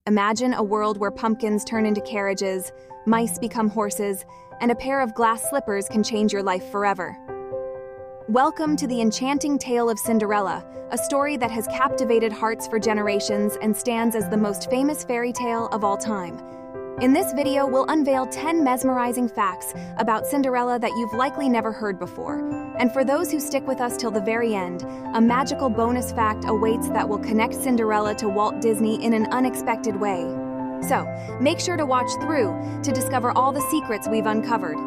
Imagine a world where pumpkins turn into carriages, mice become horses, and a pair of glass slippers can change your life forever. Welcome to the enchanting tale of Cinderella, a story that has captivated hearts for generations and stands as the most famous fairy tale of all time. In this video, we'll unveil 10 mesmerizing facts about Cinderella that you've likely never heard before. And for those who stick with us till the very end, a magical bonus fact awaits that will connect Cinderella to Walt Disney in an unexpected way. So, make sure to watch through to discover all the secrets we've uncovered.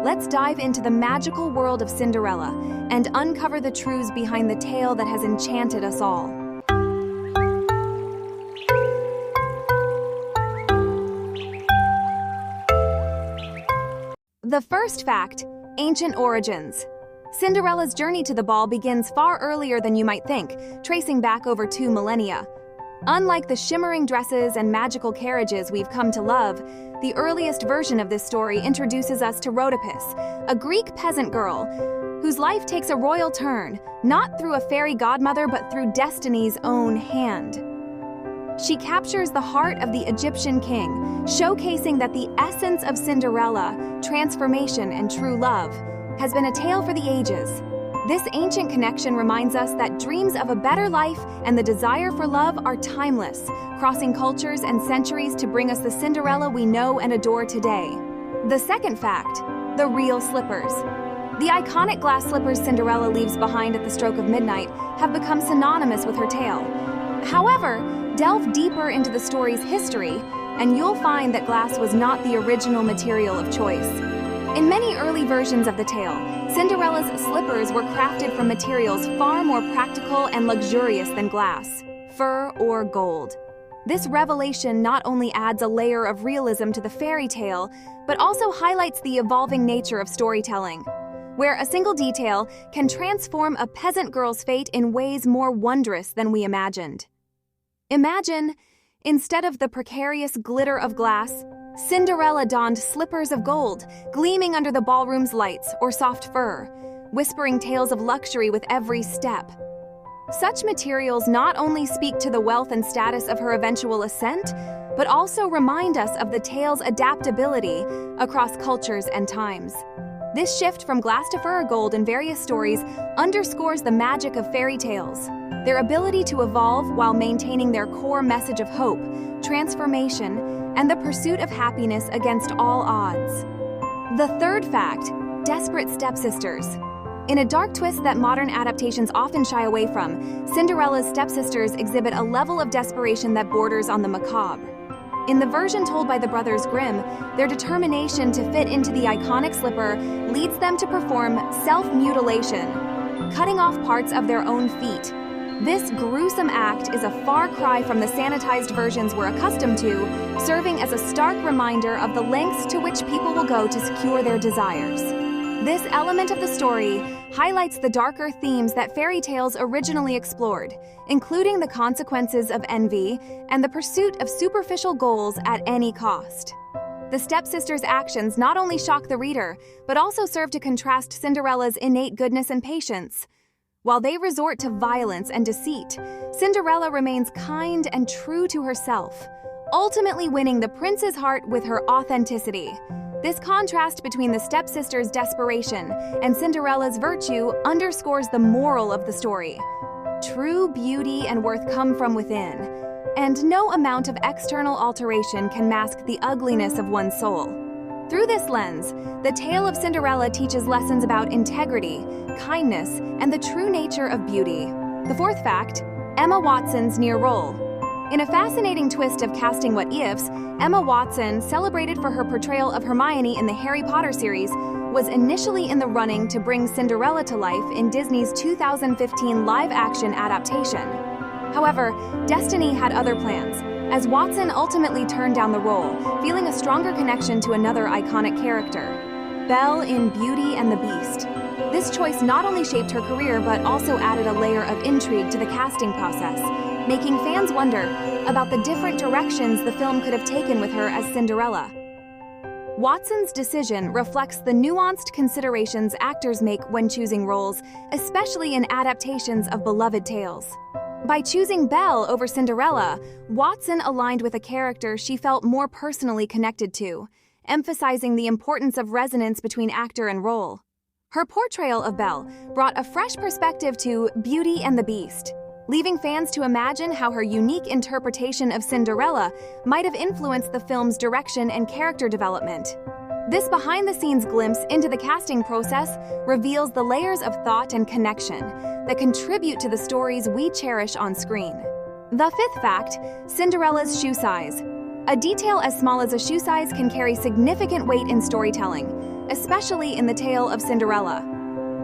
Let's dive into the magical world of Cinderella and uncover the truths behind the tale that has enchanted us all. The first fact, ancient origins. Cinderella's journey to the ball begins far earlier than you might think, tracing back over 2 millennia. Unlike the shimmering dresses and magical carriages we've come to love, the earliest version of this story introduces us to Rhodopis, a Greek peasant girl whose life takes a royal turn, not through a fairy godmother but through destiny's own hand. She captures the heart of the Egyptian king, showcasing that the essence of Cinderella, transformation and true love, has been a tale for the ages. This ancient connection reminds us that dreams of a better life and the desire for love are timeless, crossing cultures and centuries to bring us the Cinderella we know and adore today. The second fact, the real slippers. The iconic glass slippers Cinderella leaves behind at the stroke of midnight have become synonymous with her tale. However, delve deeper into the story's history, and you'll find that glass was not the original material of choice. In many early versions of the tale, Cinderella's slippers were crafted from materials far more practical and luxurious than glass, fur or gold. This revelation not only adds a layer of realism to the fairy tale, but also highlights the evolving nature of storytelling, where a single detail can transform a peasant girl's fate in ways more wondrous than we imagined. Imagine, instead of the precarious glitter of glass, Cinderella donned slippers of gold, gleaming under the ballroom's lights, or soft fur, whispering tales of luxury with every step. Such materials not only speak to the wealth and status of her eventual ascent, but also remind us of the tale's adaptability across cultures and times. This shift from glass to fur or gold in various stories underscores the magic of fairy tales, their ability to evolve while maintaining their core message of hope, transformation, and the pursuit of happiness against all odds. The third fact, desperate stepsisters. In a dark twist that modern adaptations often shy away from, Cinderella's stepsisters exhibit a level of desperation that borders on the macabre. In the version told by the brothers Grimm, their determination to fit into the iconic slipper leads them to perform self-mutilation, cutting off parts of their own feet. This gruesome act is a far cry from the sanitized versions we're accustomed to, serving as a stark reminder of the lengths to which people will go to secure their desires. This element of the story highlights the darker themes that fairy tales originally explored, including the consequences of envy and the pursuit of superficial goals at any cost. The stepsisters' actions not only shock the reader, but also serve to contrast Cinderella's innate goodness and patience. While they resort to violence and deceit, Cinderella remains kind and true to herself, ultimately winning the prince's heart with her authenticity. This contrast between the stepsisters' desperation and Cinderella's virtue underscores the moral of the story. True beauty and worth come from within, and no amount of external alteration can mask the ugliness of one's soul. Through this lens, the tale of Cinderella teaches lessons about integrity, kindness, and the true nature of beauty. The fourth fact, Emma Watson's near role. In a fascinating twist of casting what-ifs, Emma Watson, celebrated for her portrayal of Hermione in the Harry Potter series, was initially in the running to bring Cinderella to life in Disney's 2015 live-action adaptation. However, Destiny had other plans, as Watson ultimately turned down the role, feeling a stronger connection to another iconic character, Belle in Beauty and the Beast. This choice not only shaped her career but also added a layer of intrigue to the casting process, making fans wonder about the different directions the film could have taken with her as Cinderella. Watson's decision reflects the nuanced considerations actors make when choosing roles, especially in adaptations of beloved tales. By choosing Belle over Cinderella, Watson aligned with a character she felt more personally connected to, emphasizing the importance of resonance between actor and role. Her portrayal of Belle brought a fresh perspective to Beauty and the Beast, leaving fans to imagine how her unique interpretation of Cinderella might have influenced the film's direction and character development. This behind-the-scenes glimpse into the casting process reveals the layers of thought and connection that contribute to the stories we cherish on screen. The fifth fact, Cinderella's shoe size. A detail as small as a shoe size can carry significant weight in storytelling, especially in the tale of Cinderella.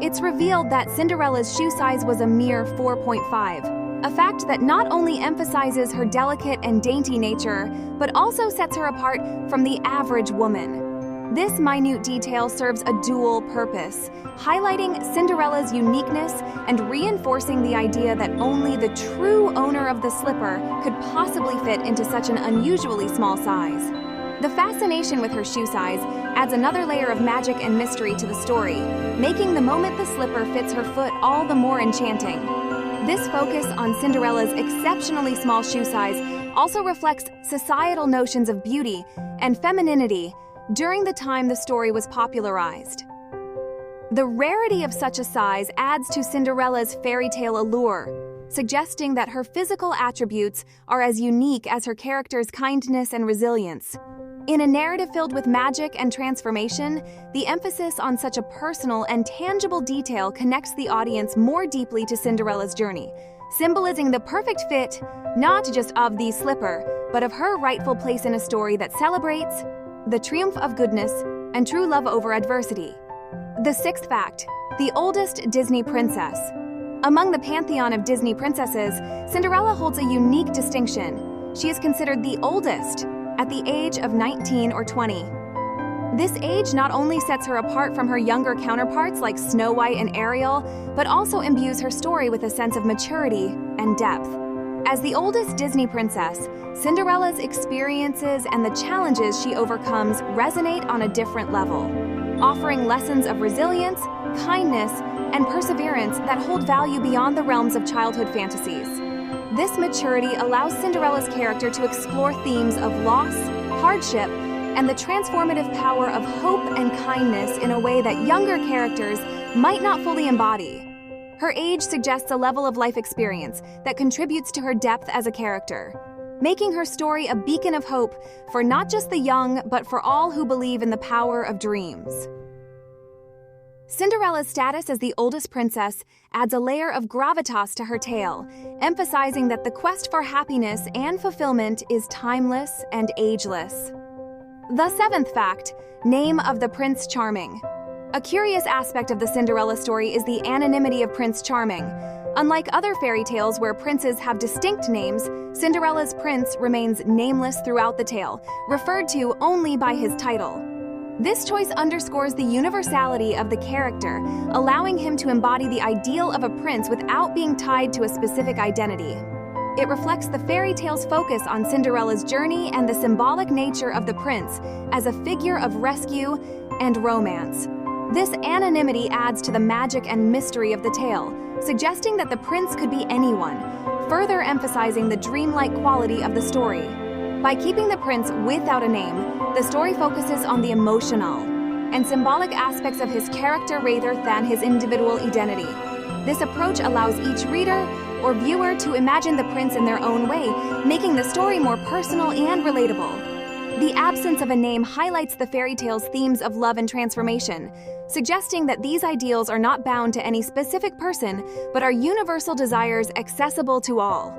It's revealed that Cinderella's shoe size was a mere 4.5, a fact that not only emphasizes her delicate and dainty nature, but also sets her apart from the average woman. This minute detail serves a dual purpose, highlighting Cinderella's uniqueness and reinforcing the idea that only the true owner of the slipper could possibly fit into such an unusually small size. The fascination with her shoe size adds another layer of magic and mystery to the story, making the moment the slipper fits her foot all the more enchanting. This focus on Cinderella's exceptionally small shoe size also reflects societal notions of beauty and femininity during the time the story was popularized. The rarity of such a size adds to Cinderella's fairy tale allure, suggesting that her physical attributes are as unique as her character's kindness and resilience. In a narrative filled with magic and transformation, the emphasis on such a personal and tangible detail connects the audience more deeply to Cinderella's journey, symbolizing the perfect fit, not just of the slipper, but of her rightful place in a story that celebrates the triumph of goodness and true love over adversity. The sixth fact, the oldest Disney princess. Among the pantheon of Disney princesses, Cinderella holds a unique distinction. She is considered the oldest, at the age of 19 or 20. This age not only sets her apart from her younger counterparts like Snow White and Ariel, but also imbues her story with a sense of maturity and depth. As the oldest Disney princess, Cinderella's experiences and the challenges she overcomes resonate on a different level, offering lessons of resilience, kindness, and perseverance that hold value beyond the realms of childhood fantasies. This maturity allows Cinderella's character to explore themes of loss, hardship, and the transformative power of hope and kindness in a way that younger characters might not fully embody. Her age suggests a level of life experience that contributes to her depth as a character, making her story a beacon of hope for not just the young, but for all who believe in the power of dreams. Cinderella's status as the oldest princess adds a layer of gravitas to her tale, emphasizing that the quest for happiness and fulfillment is timeless and ageless. The seventh fact, name of the Prince Charming. A curious aspect of the Cinderella story is the anonymity of Prince Charming. Unlike other fairy tales where princes have distinct names, Cinderella's prince remains nameless throughout the tale, referred to only by his title. This choice underscores the universality of the character, allowing him to embody the ideal of a prince without being tied to a specific identity. It reflects the fairy tale's focus on Cinderella's journey and the symbolic nature of the prince as a figure of rescue and romance. This anonymity adds to the magic and mystery of the tale, suggesting that the prince could be anyone, further emphasizing the dreamlike quality of the story. By keeping the prince without a name, the story focuses on the emotional and symbolic aspects of his character rather than his individual identity. This approach allows each reader or viewer to imagine the prince in their own way, making the story more personal and relatable. The absence of a name highlights the fairy tale's themes of love and transformation, suggesting that these ideals are not bound to any specific person, but are universal desires accessible to all.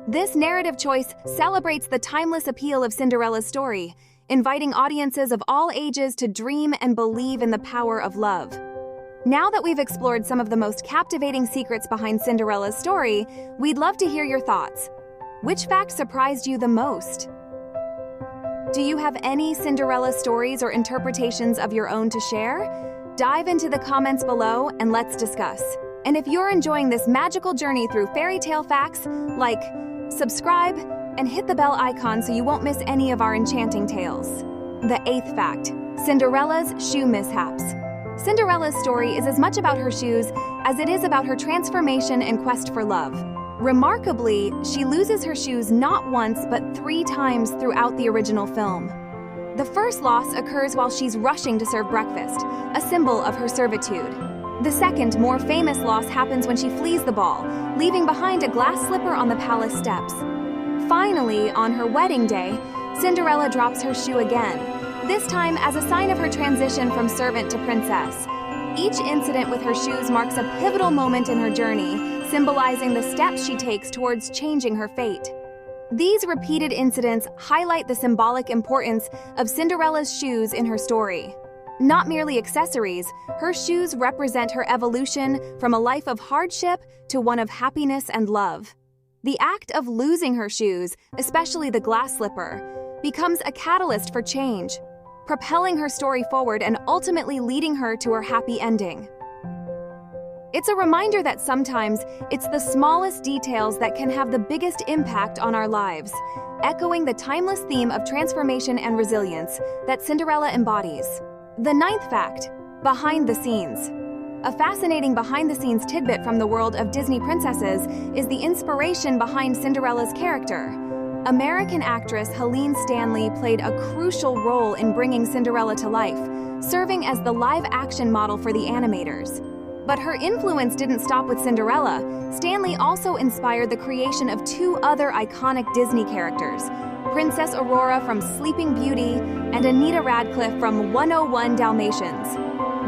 This narrative choice celebrates the timeless appeal of Cinderella's story, inviting audiences of all ages to dream and believe in the power of love. Now that we've explored some of the most captivating secrets behind Cinderella's story, we'd love to hear your thoughts. Which fact surprised you the most? Do you have any Cinderella stories or interpretations of your own to share? Dive into the comments below and let's discuss. And if you're enjoying this magical journey through fairy tale facts, like, subscribe, and hit the bell icon so you won't miss any of our enchanting tales. The eighth fact, Cinderella's shoe mishaps. Cinderella's story is as much about her shoes as it is about her transformation and quest for love. Remarkably, she loses her shoes not once but 3 times throughout the original film. The first loss occurs while she's rushing to serve breakfast, a symbol of her servitude. The second, more famous loss happens when she flees the ball, leaving behind a glass slipper on the palace steps. Finally, on her wedding day, Cinderella drops her shoe again, this time as a sign of her transition from servant to princess. Each incident with her shoes marks a pivotal moment in her journey, symbolizing the steps she takes towards changing her fate. These repeated incidents highlight the symbolic importance of Cinderella's shoes in her story. Not merely accessories, her shoes represent her evolution from a life of hardship to one of happiness and love. The act of losing her shoes, especially the glass slipper, becomes a catalyst for change, propelling her story forward and ultimately leading her to her happy ending. It's a reminder that sometimes it's the smallest details that can have the biggest impact on our lives, echoing the timeless theme of transformation and resilience that Cinderella embodies. The 9th fact, behind the scenes. A fascinating behind-the-scenes tidbit from the world of Disney princesses is the inspiration behind Cinderella's character. American actress Helene Stanley played a crucial role in bringing Cinderella to life, serving as the live-action model for the animators. But her influence didn't stop with Cinderella. Stanley also inspired the creation of 2 other iconic Disney characters, Princess Aurora from Sleeping Beauty and Anita Radcliffe from 101 Dalmatians.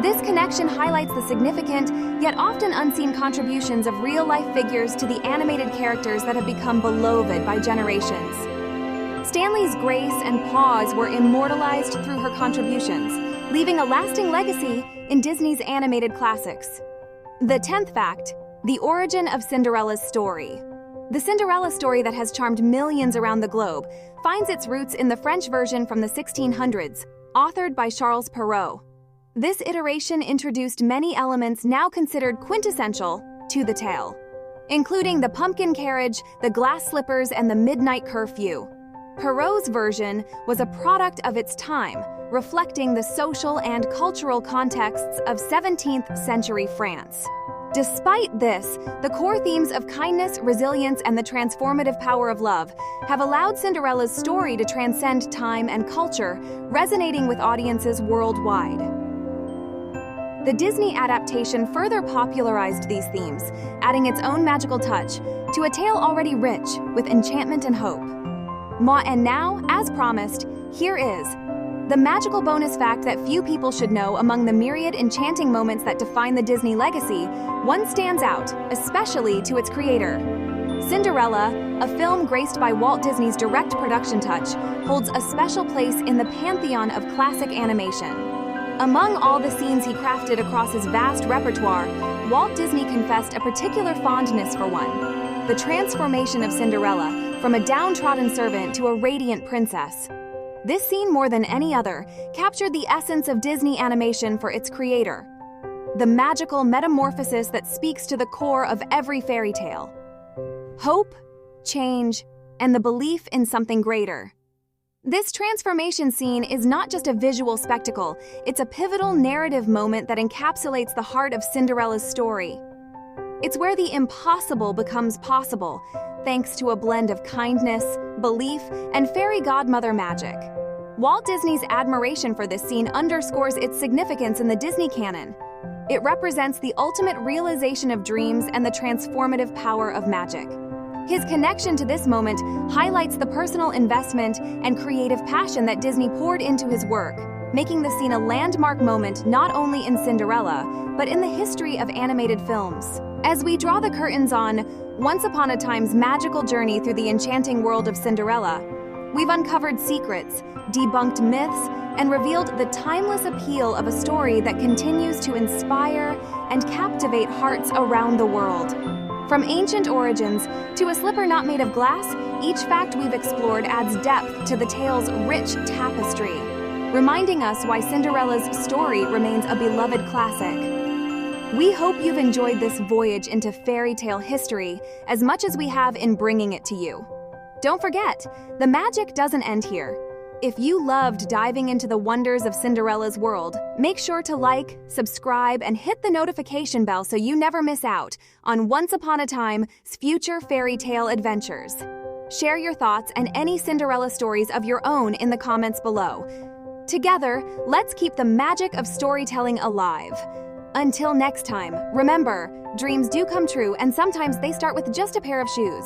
This connection highlights the significant, yet often unseen contributions of real-life figures to the animated characters that have become beloved by generations. Stanley's grace and pause were immortalized through her contributions, leaving a lasting legacy in Disney's animated classics. The 10th fact, the origin of Cinderella's story. The Cinderella story that has charmed millions around the globe finds its roots in the French version from the 1600s, authored by Charles Perrault. This iteration introduced many elements now considered quintessential to the tale, including the pumpkin carriage, the glass slippers, and the midnight curfew. Perrault's version was a product of its time, reflecting the social and cultural contexts of 17th century France. Despite this, the core themes of kindness, resilience, and the transformative power of love have allowed Cinderella's story to transcend time and culture, resonating with audiences worldwide. The Disney adaptation further popularized these themes, adding its own magical touch to a tale already rich with enchantment and hope. And now, as promised, here is the magical bonus fact that few people should know. Among the myriad enchanting moments that define the Disney legacy, one stands out, especially to its creator. Cinderella, a film graced by Walt Disney's direct production touch, holds a special place in the pantheon of classic animation. Among all the scenes he crafted across his vast repertoire, Walt Disney confessed a particular fondness for one: the transformation of Cinderella from a downtrodden servant to a radiant princess. This scene, more than any other, captured the essence of Disney animation for its creator, the magical metamorphosis that speaks to the core of every fairy tale: hope, change, and the belief in something greater. This transformation scene is not just a visual spectacle, it's a pivotal narrative moment that encapsulates the heart of Cinderella's story. It's where the impossible becomes possible, thanks to a blend of kindness, belief, and fairy godmother magic. Walt Disney's admiration for this scene underscores its significance in the Disney canon. It represents the ultimate realization of dreams and the transformative power of magic. His connection to this moment highlights the personal investment and creative passion that Disney poured into his work, making the scene a landmark moment not only in Cinderella, but in the history of animated films. As we draw the curtains on Once Upon a Time's magical journey through the enchanting world of Cinderella, we've uncovered secrets, debunked myths, and revealed the timeless appeal of a story that continues to inspire and captivate hearts around the world. From ancient origins to a slipper not made of glass, each fact we've explored adds depth to the tale's rich tapestry, reminding us why Cinderella's story remains a beloved classic. We hope you've enjoyed this voyage into fairy tale history as much as we have in bringing it to you. Don't forget, the magic doesn't end here. If you loved diving into the wonders of Cinderella's world, make sure to like, subscribe, and hit the notification bell so you never miss out on Once Upon a Time's future fairy tale adventures. Share your thoughts and any Cinderella stories of your own in the comments below. Together, let's keep the magic of storytelling alive. Until next time, remember, dreams do come true, and sometimes they start with just a pair of shoes.